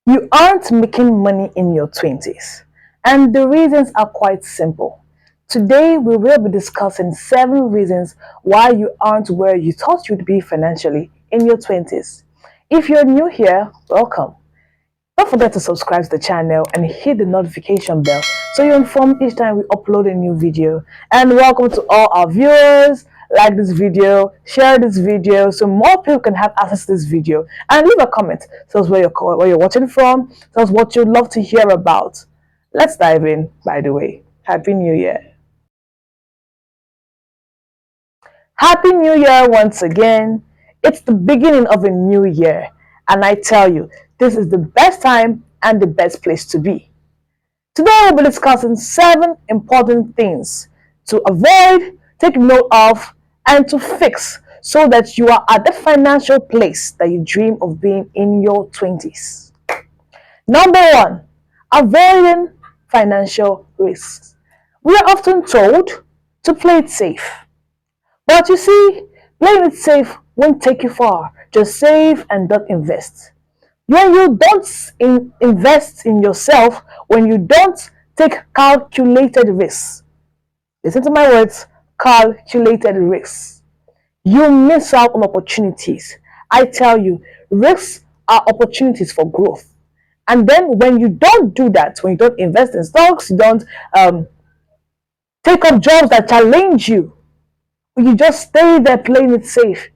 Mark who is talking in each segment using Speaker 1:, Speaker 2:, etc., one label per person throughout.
Speaker 1: You aren't making money in your 20s, and the reasons are quite simple. Today, we will be discussing 7 reasons why you aren't where you thought you'd be financially in your 20s. If you're new here, welcome. Don't forget to subscribe to the channel and hit the notification bell so you're informed each time we upload a new video. And welcome to all our viewers. Like this video, share this video so more people can have access to this video. And leave a comment. Tell us where you're watching from. Tell us what you'd love to hear about. Let's dive in, by the way. Happy New Year. Happy New Year once again. It's the beginning of a new year. And I tell you, this is the best time and the best place to be. Today we'll be discussing 7 important things to avoid, take note of, and to fix so that you are at the financial place that you dream of being in your 20s. Number 1, avoiding financial risks. We are often told to play it safe. But you see, playing it safe won't take you far. Just save and don't invest. When you don't invest in yourself, when you don't take calculated risks, listen to my words, calculated risks, you miss out on opportunities. I tell you, risks are opportunities for growth. And then when you don't do that, when you don't invest in stocks, you don't take up jobs that challenge you, you just stay there playing it safe,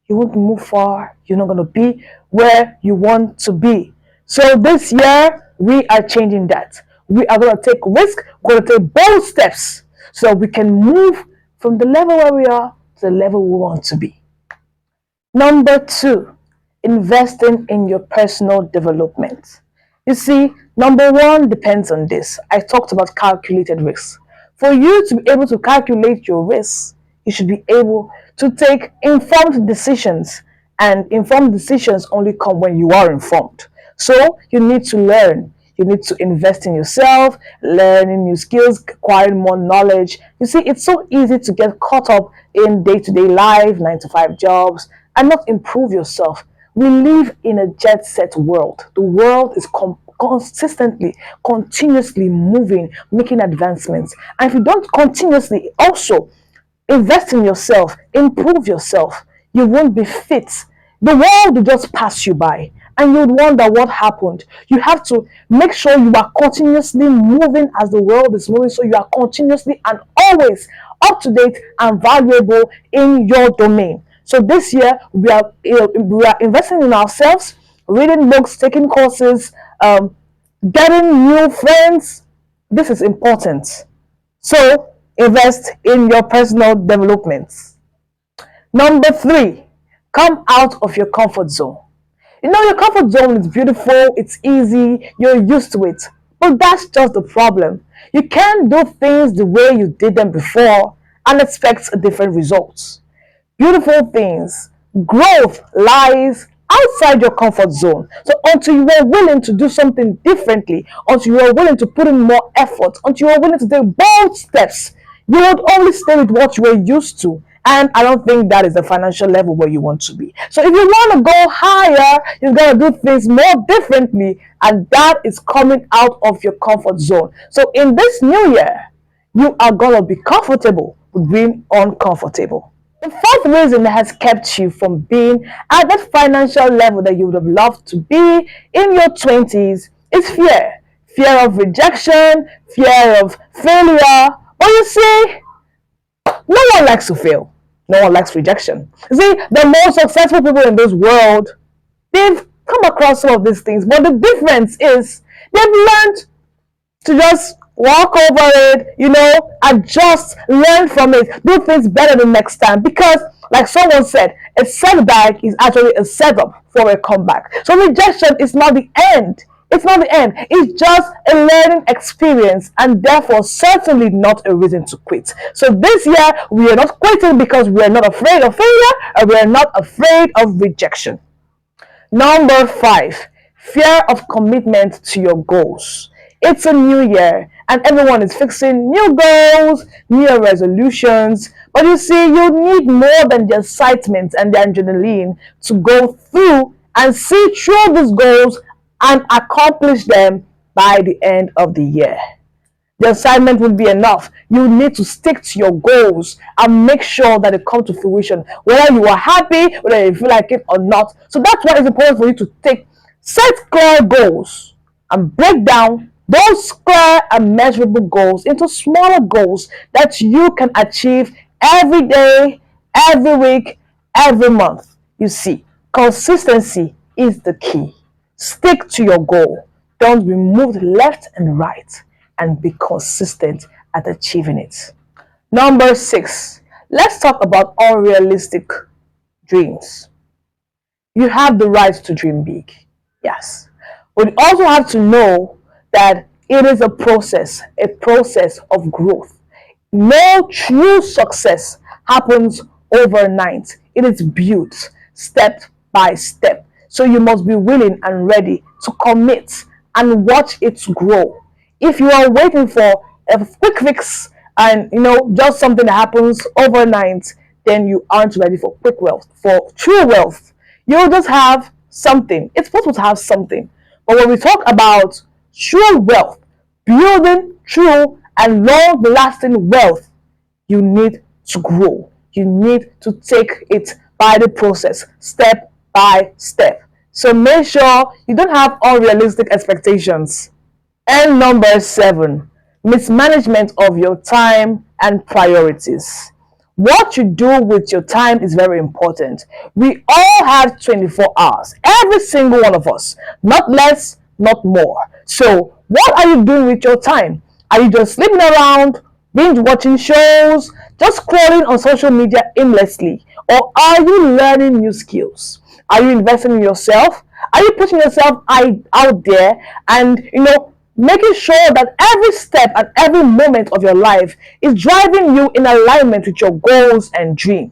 Speaker 1: you won't move far. You're not going to be where you want to be. So this year, we are changing that. We are going to take risk, we're going to take bold steps so that we can move from the level where we are to the level we want to be. Number 2, investing in your personal development. You see, number 1 depends on this. I talked about calculated risks. For you to be able to calculate your risks, you should be able to take informed decisions, and informed decisions only come when you are informed. So you need to learn. You need to invest in yourself, learning new skills, acquiring more knowledge. You see, it's so easy to get caught up in day-to-day life, 9-to-5 jobs, and not improve yourself. We live in a jet-set world. The world is consistently, continuously moving, making advancements. And if you don't continuously also invest in yourself, improve yourself, you won't be fit. The world will just pass you by and you'd wonder what happened. You have to make sure you are continuously moving as the world is moving, so you are continuously and always up to date and valuable in your domain. So this year we are investing in ourselves, reading books, taking courses, getting new friends. This is important. So invest in your personal development. Number 3, come out of your comfort zone. You know, your comfort zone is beautiful, it's easy, you're used to it. But that's just the problem. You can't do things the way you did them before and expect different results. Beautiful things, growth lies outside your comfort zone. So until you are willing to do something differently, until you are willing to put in more effort, until you are willing to take bold steps, you would only stay with what you were used to. And I don't think that is the financial level where you want to be. So if you want to go higher, you've got to do things more differently. And that is coming out of your comfort zone. So in this new year, you are going to be comfortable with being uncomfortable. The 4th reason that has kept you from being at that financial level that you would have loved to be in your 20s is fear. Fear of rejection, fear of failure. But you see, no one likes to fail. No one likes rejection. You see, the most successful people in this world, they've come across some of these things. But the difference is they've learned to just walk over it, adjust, learn from it, do things better the next time. Because, like someone said, a setback is actually a setup for a comeback. So rejection is not the end. It's not the end. It's just a learning experience, and therefore certainly not a reason to quit. So this year, we are not quitting because we are not afraid of failure, and we are not afraid of rejection. Number 5, fear of commitment to your goals. It's a new year and everyone is fixing new goals, new resolutions. But you see, you need more than the excitement and the adrenaline to go through and see through these goals and accomplish them by the end of the year. The assignment won't be enough. You need to stick to your goals and make sure that they come to fruition, whether you are happy, whether you feel like it or not. So that's why it's important for you to set clear goals and break down those clear and measurable goals into smaller goals that you can achieve every day, every week, every month. You see, consistency is the key. Stick to your goal. Don't be moved left and right, and be consistent at achieving it. Number 6, let's talk about unrealistic dreams. You have the right to dream big, yes. But you also have to know that it is a process of growth. No true success happens overnight. It is built step by step. So you must be willing and ready to commit and watch it grow. If you are waiting for a quick fix and just something that happens overnight, then you aren't ready for quick wealth, for true wealth. You'll just have something. It's possible to have something. But when we talk about true wealth, building true and long lasting wealth, you need to grow. You need to take it by the process, step by step. So make sure you don't have unrealistic expectations. And number 7, mismanagement of your time and priorities. What you do with your time is very important. We all have 24 hours, every single one of us, not less, not more. So what are you doing with your time? Are you just sleeping around, binge watching shows, just scrolling on social media aimlessly? Or are you learning new skills? Are you investing in yourself? Are you putting yourself out there and making sure that every step and every moment of your life is driving you in alignment with your goals and dream?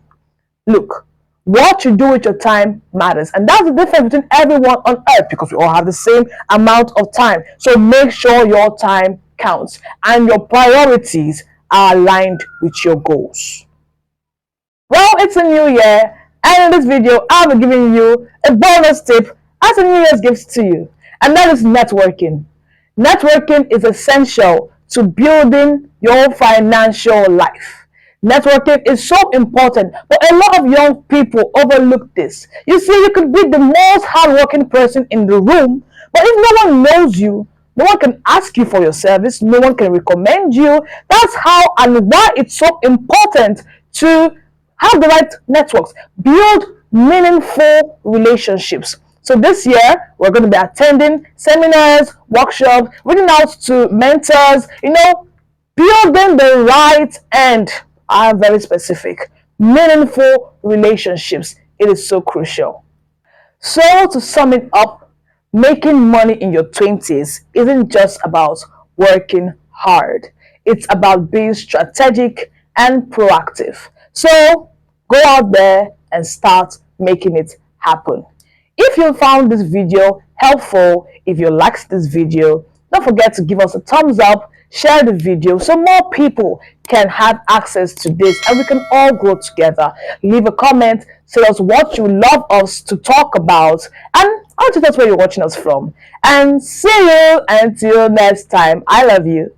Speaker 1: Look, what you do with your time matters, and that's the difference between everyone on earth, because we all have the same amount of time. So make sure your time counts and your priorities are aligned with your goals. Well, it's a new year, and in this video I'll be giving you a bonus tip as a New Year's gift to you, and that is networking. Networking is essential to building your financial life. Networking is so important, but a lot of young people overlook this. You see, you could be the most hardworking person in the room, but if no one knows you, no one can ask you for your service, no one can recommend you. That's how and why it's so important to have the right networks, build meaningful relationships. So this year, we're going to be attending seminars, workshops, reaching out to mentors, building the right and are very specific, meaningful relationships. It is so crucial. So to sum it up, making money in your 20s isn't just about working hard. It's about being strategic and proactive. So go out there and start making it happen. If you found this video helpful, if you liked this video, don't forget to give us a thumbs up, share the video so more people can have access to this and we can all grow together. Leave a comment, tell us what you love us to talk about, and I'll tell us where you're watching us from. And see you until next time. I love you.